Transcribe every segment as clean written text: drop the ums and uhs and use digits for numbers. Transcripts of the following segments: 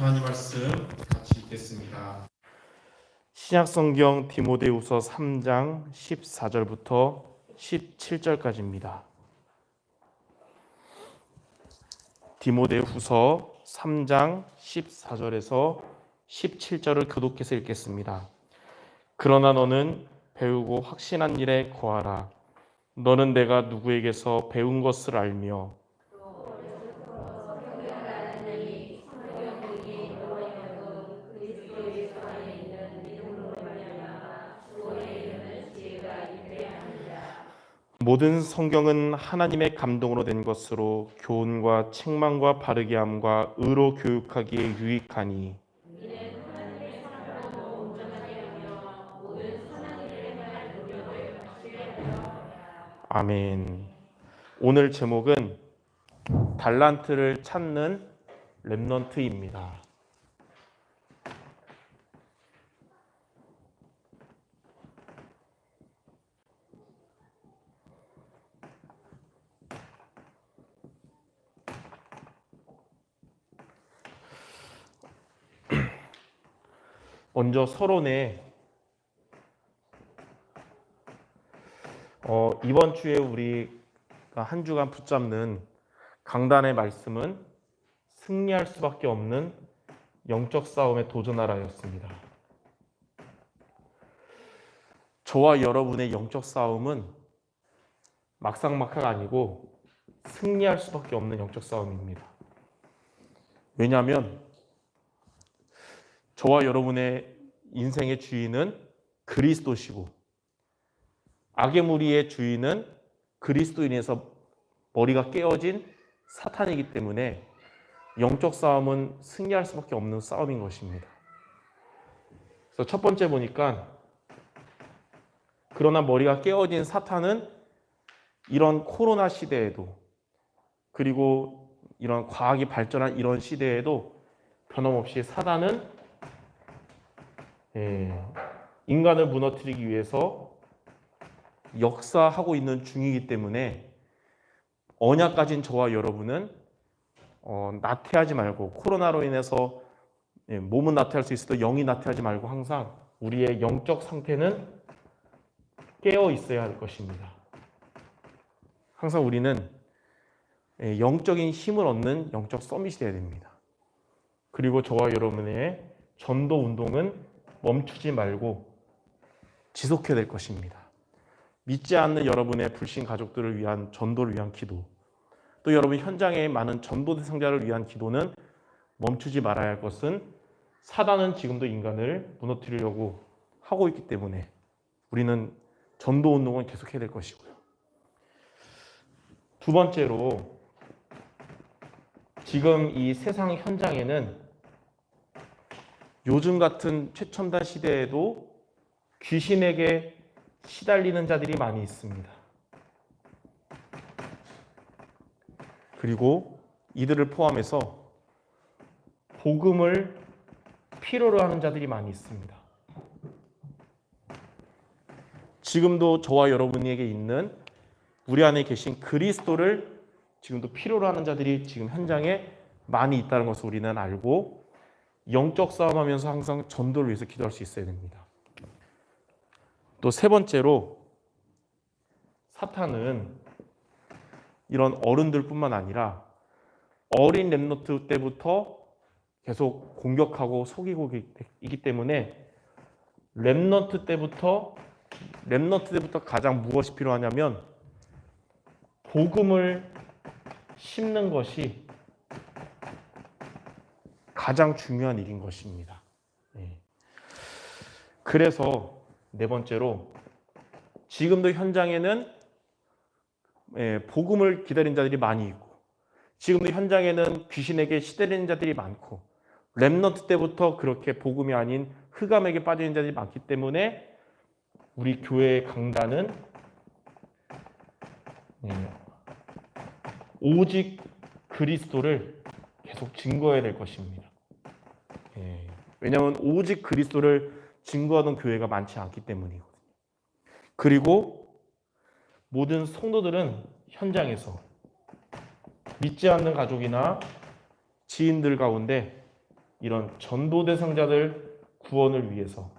하나님 말씀 같이 읽겠습니다. 신약성경 디모데후서 3장 14절부터 17절까지입니다. 디모데후서 3장 14절에서 17절을 교독해서 읽겠습니다. 그러나 너는 배우고 확신한 일에 거하라. 너는 내가 누구에게서 배운 것을 알며 모든 성경은 하나님의 감동으로 된 것으로 교훈과 책망과 바르게 함과 의로 교육하기에 유익하니 아멘. 오늘 제목은 달란트를 찾는 렘넌트입니다. 먼저 서론에 이번 주에 우리가 한 주간 붙잡는 강단의 말씀은 승리할 수밖에 없는 영적 싸움에 도전하라였습니다. 저와 여러분의 영적 싸움은 막상막하가 아니고 승리할 수밖에 없는 영적 싸움입니다. 왜냐하면 저와 여러분의 인생의 주인은 그리스도시고 악의 무리의 주인은 그리스도인에서 머리가 깨어진 사탄이기 때문에 영적 싸움은 승리할 수밖에 없는 싸움인 것입니다. 그래서 첫 번째 보니까 그러나 머리가 깨어진 사탄은 이런 코로나 시대에도 그리고 이런 과학이 발전한 이런 시대에도 변함없이 사단은 인간을 무너뜨리기 위해서 역사하고 있는 중이기 때문에 언약 가진 저와 여러분은 나태하지 말고 코로나로 인해서 몸은 나태할 수 있어도 영이 나태하지 말고 항상 우리의 영적 상태는 깨어 있어야 할 것입니다. 항상 우리는 영적인 힘을 얻는 영적 서밋이 되어야 됩니다. 그리고 저와 여러분의 전도 운동은 멈추지 말고 지속해야 될 것입니다. 믿지 않는 여러분의 불신 가족들을 위한 전도를 위한 기도, 또 여러분 현장에 많은 전도 대상자를 위한 기도는 멈추지 말아야 할 것은 사단은 지금도 인간을 무너뜨리려고 하고 있기 때문에 우리는 전도 운동을 계속해야 될 것이고요. 두 번째로 지금 이 세상 현장에는 요즘 같은 최첨단 시대에도 귀신에게 시달리는 자들이 많이 있습니다. 그리고 이들을 포함해서 복음을 필요로 하는 자들이 많이 있습니다. 지금도 저와 여러분에게 있는 우리 안에 계신 그리스도를 지금도 필요로 하는 자들이 지금 현장에 많이 있다는 것을 우리는 알고 영적 싸움하면서 항상 전도를 위해서 기도할 수 있어야 됩니다. 또 세 번째로 사탄은 이런 어른들뿐만 아니라 어린 렘넌트 때부터 계속 공격하고 속이고 있기 때문에 렘넌트 때부터 가장 무엇이 필요하냐면 복음을 심는 것이 가장 중요한 일인 것입니다. 그래서 네 번째로 지금도 현장에는 복음을 기다리는 자들이 많이 있고 지금도 현장에는 귀신에게 시달리는 자들이 많고 렘넌트 때부터 그렇게 복음이 아닌 흑암에게 빠지는 자들이 많기 때문에 우리 교회의 강단은 오직 그리스도를 계속 증거해야 될 것입니다. 왜냐하면 오직 그리스도를 증거하는 교회가 많지 않기 때문이거든요. 그리고 모든 성도들은 현장에서 믿지 않는 가족이나 지인들 가운데 이런 전도 대상자들 구원을 위해서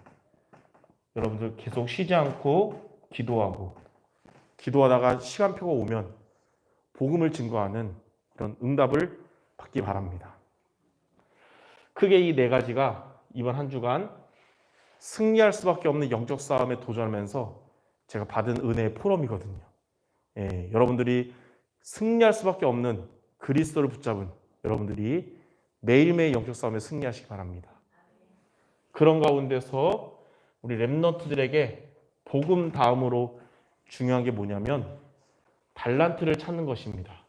여러분들 계속 쉬지 않고 기도하다가 시간표가 오면 복음을 증거하는 그런 응답을 받기 바랍니다. 크게 이 네 가지가 이번 한 주간 승리할 수밖에 없는 영적 싸움에 도전하면서 제가 받은 은혜의 포럼이거든요. 여러분들이 승리할 수밖에 없는 그리스도를 붙잡은 여러분들이 매일매일 영적 싸움에 승리하시기 바랍니다. 그런 가운데서 우리 렘넌트들에게 복음 다음으로 중요한 게 뭐냐면 달란트를 찾는 것입니다.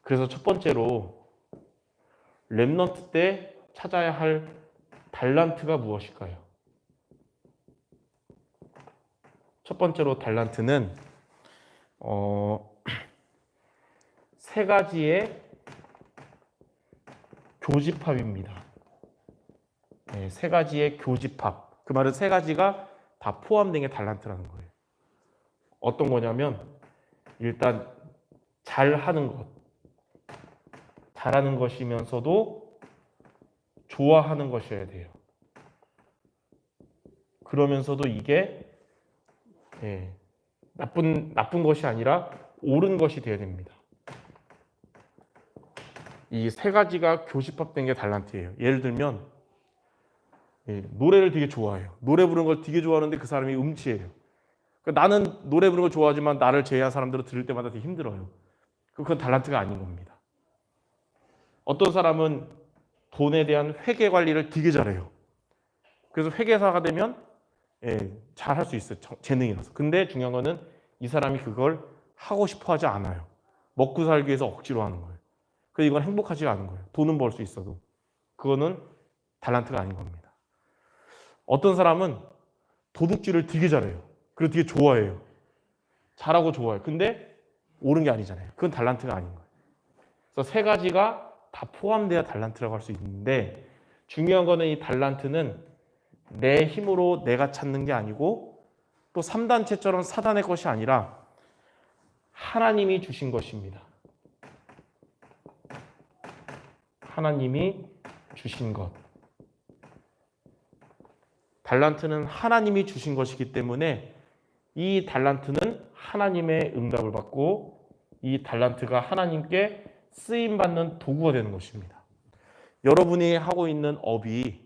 그래서 첫 번째로 렘넌트 때 찾아야 할 달란트가 무엇일까요? 첫 번째로 달란트는 세 가지의 교집합입니다. 세 가지의 교집합. 그 말은 세 가지가 다 포함된 게 달란트라는 거예요. 어떤 거냐면 일단 잘하는 것. 잘하는 것이면서도 좋아하는 것이어야 돼요. 그러면서도 이게 나쁜 것이 아니라 옳은 것이 되어야 됩니다. 이 세 가지가 교집합된 게 달란트예요. 예를 들면 노래를 되게 좋아해요. 노래 부르는 걸 되게 좋아하는데 그 사람이 음치예요. 그러니까 나는 노래 부르는 걸 좋아하지만 나를 제외한 사람들은 들을 때마다 되게 힘들어요. 그건 달란트가 아닌 겁니다. 어떤 사람은 돈에 대한 회계 관리를 되게 잘해요. 그래서 회계사가 되면 잘 할 수 있어요. 재능이라서. 근데 중요한 거는 이 사람이 그걸 하고 싶어 하지 않아요. 먹고 살기 위해서 억지로 하는 거예요. 그래서 이건 행복하지 않은 거예요. 돈은 벌 수 있어도. 그거는 달란트가 아닌 겁니다. 어떤 사람은 도둑질을 되게 잘해요. 그리고 되게 좋아해요. 잘하고 좋아해요. 근데 옳은 게 아니잖아요. 그건 달란트가 아닌 거예요. 그래서 세 가지가 다 포함돼야 달란트라고 할 수 있는데 중요한 거는 이 달란트는 내 힘으로 내가 찾는 게 아니고 또 3단체처럼 사단의 것이 아니라 하나님이 주신 것입니다. 하나님이 주신 것. 달란트는 하나님이 주신 것이기 때문에 이 달란트는 하나님의 응답을 받고 이 달란트가 하나님께 쓰임받는 도구가 되는 것입니다. 여러분이 하고 있는 업이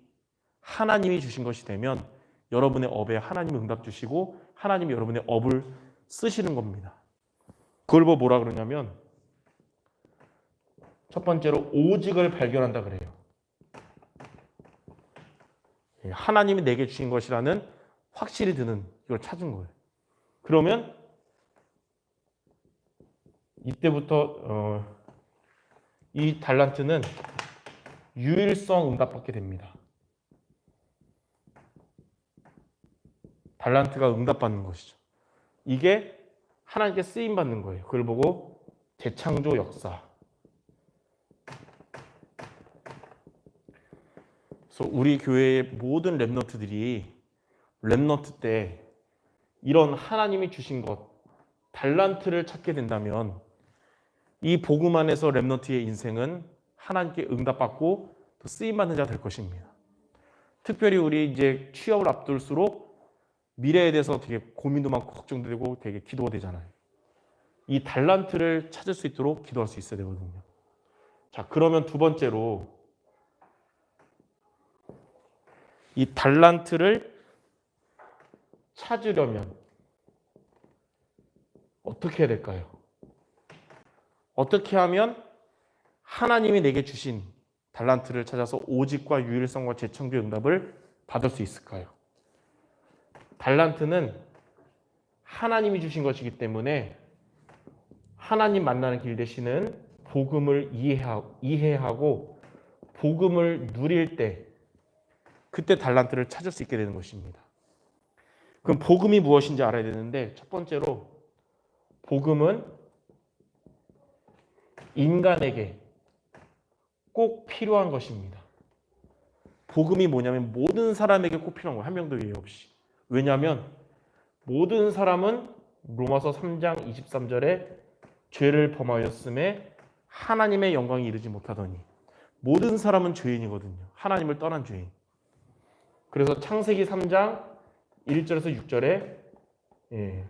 하나님이 주신 것이 되면 여러분의 업에 하나님이 응답 주시고 하나님이 여러분의 업을 쓰시는 겁니다. 그걸 뭐라 그러냐면 첫 번째로 오직을 발견한다 그래요. 하나님이 내게 주신 것이라는 확실히 드는 이걸 찾은 거예요. 그러면 이때부터 이 달란트는 유일성 응답받게 됩니다. 달란트가 응답받는 것이죠. 이게 하나님께 쓰임받는 거예요. 그걸 보고 재창조 역사. 그래서 우리 교회의 모든 렘넌트들이 렘넌트 때 이런 하나님이 주신 것, 달란트를 찾게 된다면 이 복음 안에서 렘넌트의 인생은 하나님께 응답받고 또 쓰임받는 자가 될 것입니다. 특별히 우리 이제 취업을 앞둘수록 미래에 대해서 되게 고민도 많고 걱정도 되고 되게 기도가 되잖아요. 이 달란트를 찾을 수 있도록 기도할 수 있어야 되거든요. 자, 그러면 두 번째로 이 달란트를 찾으려면 어떻게 해야 될까요? 어떻게 하면 하나님이 내게 주신 달란트를 찾아서 오직과 유일성과 재창조 응답을 받을 수 있을까요? 달란트는 하나님이 주신 것이기 때문에 하나님 만나는 길 대신은 복음을 이해하고 복음을 누릴 때 그때 달란트를 찾을 수 있게 되는 것입니다. 그럼 복음이 무엇인지 알아야 되는데 첫 번째로 복음은 인간에게 꼭 필요한 것입니다. 복음이 뭐냐면 모든 사람에게 꼭 필요한 거예요. 한 명도 예외 없이. 왜냐하면 모든 사람은 로마서 3장 23절에 죄를 범하였음에 하나님의 영광이 이르지 못하더니 모든 사람은 죄인이거든요. 하나님을 떠난 죄인. 그래서 창세기 3장 1절에서 6절에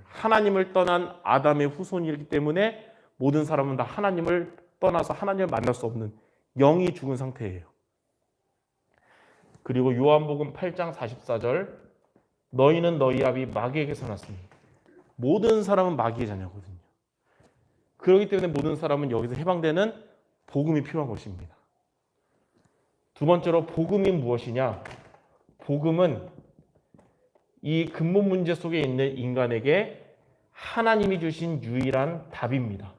하나님을 떠난 아담의 후손이기 때문에 모든 사람은 다 하나님을 떠나서 하나님을 만날 수 없는 영이 죽은 상태예요. 그리고 요한복음 8장 44절 너희는 너희 아비 마귀에게서 났으니 모든 사람은 마귀의 자녀거든요. 그렇기 때문에 모든 사람은 여기서 해방되는 복음이 필요한 것입니다. 두 번째로 복음이 무엇이냐? 복음은 이 근본 문제 속에 있는 인간에게 하나님이 주신 유일한 답입니다.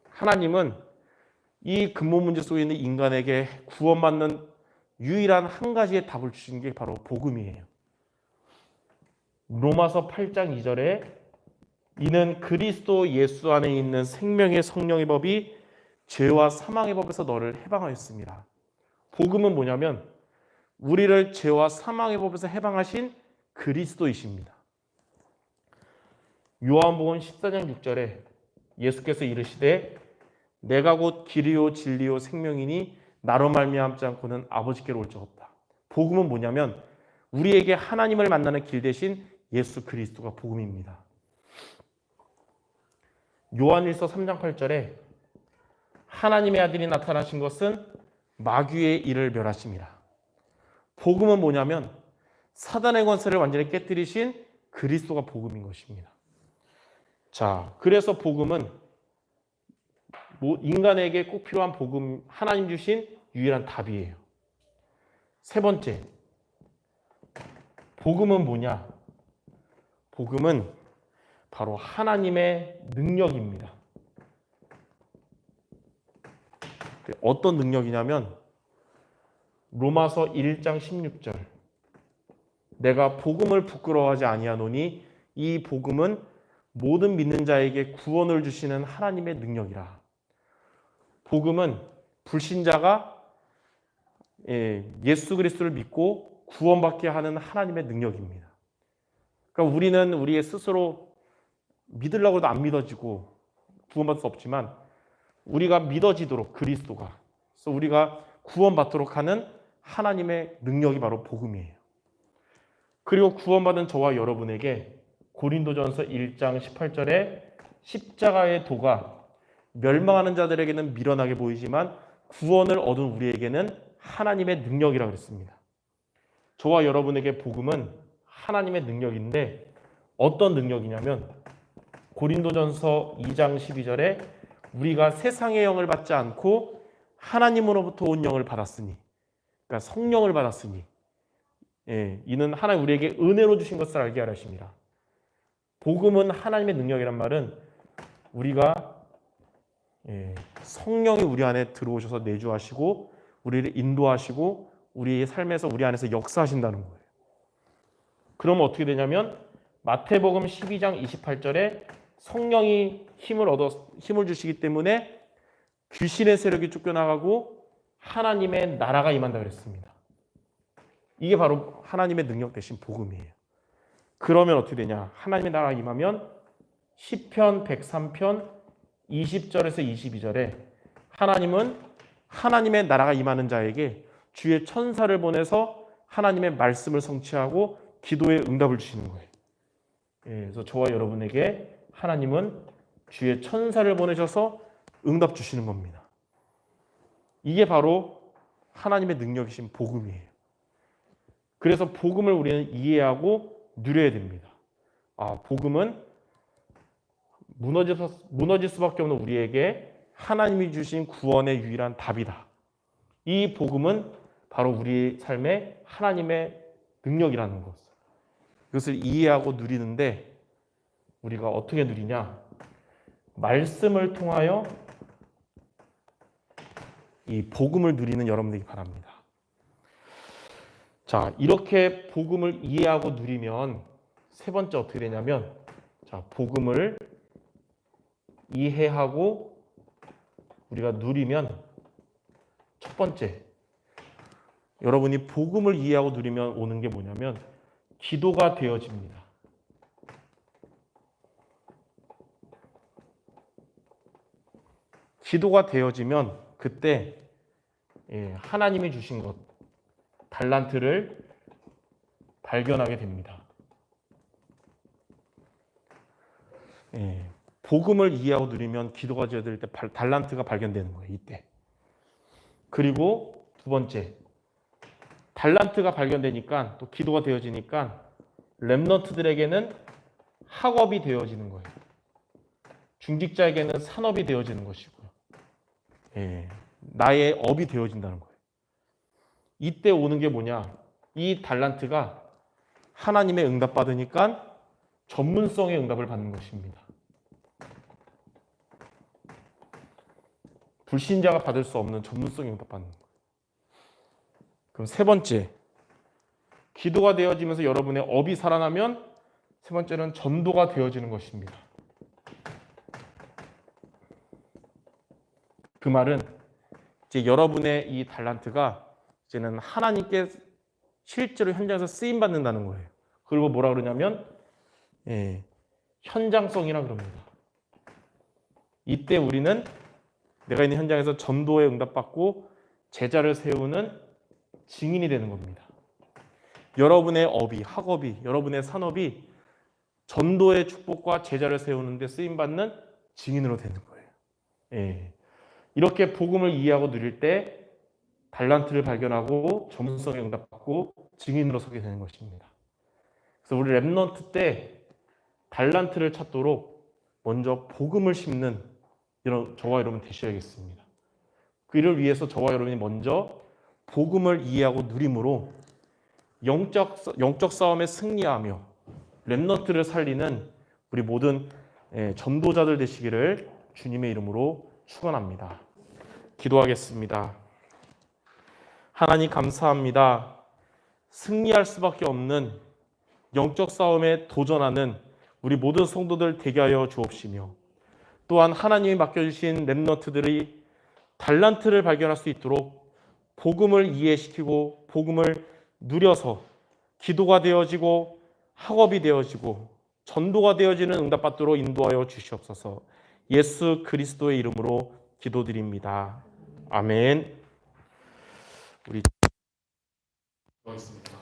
하나님은 이 근본 문제 속에 있는 인간에게 구원받는 유일한 한 가지의 답을 주신 게 바로 복음이에요. 로마서 8장 2절에 이는 그리스도 예수 안에 있는 생명의 성령의 법이 죄와 사망의 법에서 너를 해방하였습니다. 복음은 뭐냐면 우리를 죄와 사망의 법에서 해방하신 그리스도이십니다. 요한복음 14장 6절에 예수께서 이르시되 내가 곧 길이요 진리요 생명이니 나로 말미암지 않고는 아버지께로 올 적 없다. 복음은 뭐냐면 우리에게 하나님을 만나는 길 대신 예수 그리스도가 복음입니다. 요한일서 3장 8절에 하나님의 아들이 나타나신 것은 마귀의 일을 멸하심이라. 복음은 뭐냐면 사단의 권세를 완전히 깨뜨리신 그리스도가 복음인 것입니다. 자, 그래서 복음은 인간에게 꼭 필요한 복음, 하나님 주신 유일한 답이에요. 세 번째, 복음은 뭐냐? 복음은 바로 하나님의 능력입니다. 어떤 능력이냐면 로마서 1장 16절 내가 복음을 부끄러워하지 아니하노니 이 복음은 모든 믿는 자에게 구원을 주시는 하나님의 능력이라. 복음은 불신자가 예수 그리스도를 믿고 구원받게 하는 하나님의 능력입니다. 그러니까 우리는 우리의 스스로 믿으려고 해도 안 믿어지고 구원받을 수 없지만 우리가 믿어지도록 그리스도가 그래서 우리가 구원받도록 하는 하나님의 능력이 바로 복음이에요. 그리고 구원받은 저와 여러분에게 고린도전서 1장 18절에 십자가의 도가 멸망하는 자들에게는 미련하게 보이지만 구원을 얻은 우리에게는 하나님의 능력이라고 그랬습니다. 저와 여러분에게 복음은 하나님의 능력인데 어떤 능력이냐면 고린도전서 2장 12절에 우리가 세상의 영을 받지 않고 하나님으로부터 온 영을 받았으니 그러니까 성령을 받았으니 이는 하나님 우리에게 은혜로 주신 것을 알게 하려 하심이라. 복음은 하나님의 능력이란 말은 우리가 성령이 우리 안에 들어오셔서 내주하시고 우리를 인도하시고 우리의 삶에서 우리 안에서 역사하신다는 거예요. 그러면 어떻게 되냐면 마태복음 12장 28절에 성령이 힘을 주시기 때문에 귀신의 세력이 쫓겨나가고 하나님의 나라가 임한다 그랬습니다. 이게 바로 하나님의 능력 대신 복음이에요. 그러면 어떻게 되냐? 하나님의 나라가 임하면 시편 103편 20절에서 22절에 하나님은 하나님의 나라가 임하는 자에게 주의 천사를 보내서 하나님의 말씀을 성취하고 기도에 응답을 주시는 거예요. 그래서 저와 여러분에게 하나님은 주의 천사를 보내셔서 응답 주시는 겁니다. 이게 바로 하나님의 능력이신 복음이에요. 그래서 복음을 우리는 이해하고 누려야 됩니다. 복음은 무너질 수밖에 없는 우리에게 하나님이 주신 구원의 유일한 답이다. 이 복음은 바로 우리 삶의 하나님의 능력이라는 것. 이것을 이해하고 누리는데 우리가 어떻게 누리냐? 말씀을 통하여 이 복음을 누리는 여러분들이 바랍니다. 자, 이렇게 복음을 이해하고 누리면 세 번째 어떻게 되냐면 복음을 이해하고 우리가 누리면 첫 번째 여러분이 복음을 이해하고 누리면 오는 게 뭐냐면 기도가 되어집니다. 기도가 되어지면 그때 하나님이 주신 것, 달란트를 발견하게 됩니다. 복음을 이해하고 누리면 기도가 되어질 때 달란트가 발견되는 거예요. 이때. 그리고 두 번째, 달란트가 발견되니까 또 기도가 되어지니까 렘넌트들에게는 학업이 되어지는 거예요. 중직자에게는 산업이 되어지는 것이고요. 나의 업이 되어진다는 거예요. 이때 오는 게 뭐냐? 이 달란트가 하나님의 응답 받으니까 전문성의 응답을 받는 것입니다. 불신자가 받을 수 없는 전문성의 응답 받는 거예요. 그럼 세 번째, 기도가 되어지면서 여러분의 업이 살아나면 세 번째는 전도가 되어지는 것입니다. 그 말은 이제 여러분의 이 달란트가 이제는 하나님께 실제로 현장에서 쓰임 받는다는 거예요. 그리고 뭐라 그러냐면 현장성이라 그럽니다. 이때 우리는 내가 있는 현장에서 전도에 응답받고 제자를 세우는 증인이 되는 겁니다. 여러분의 업이, 학업이, 여러분의 산업이 전도의 축복과 제자를 세우는 데 쓰임받는 증인으로 되는 거예요. 이렇게 복음을 이해하고 누릴 때 달란트를 발견하고 전문성에 응답받고 증인으로 서게 되는 것입니다. 그래서 우리 렘넌트 때 달란트를 찾도록 먼저 복음을 심는 저와 여러분 되셔야겠습니다. 그를 위해서 저와 여러분이 먼저 복음을 이해하고 누림으로 영적 싸움에 승리하며 렘넌트를 살리는 우리 모든 전도자들 되시기를 주님의 이름으로 축원합니다. 기도하겠습니다. 하나님 감사합니다. 승리할 수밖에 없는 영적 싸움에 도전하는 우리 모든 성도들 되게 하여 주옵시며 또한 하나님이 맡겨주신 렘넌트들이 달란트를 발견할 수 있도록 복음을 이해시키고 복음을 누려서 기도가 되어지고 학업이 되어지고 전도가 되어지는 응답받도록 인도하여 주시옵소서. 예수 그리스도의 이름으로 기도드립니다. 아멘. 우리 고맙습니다.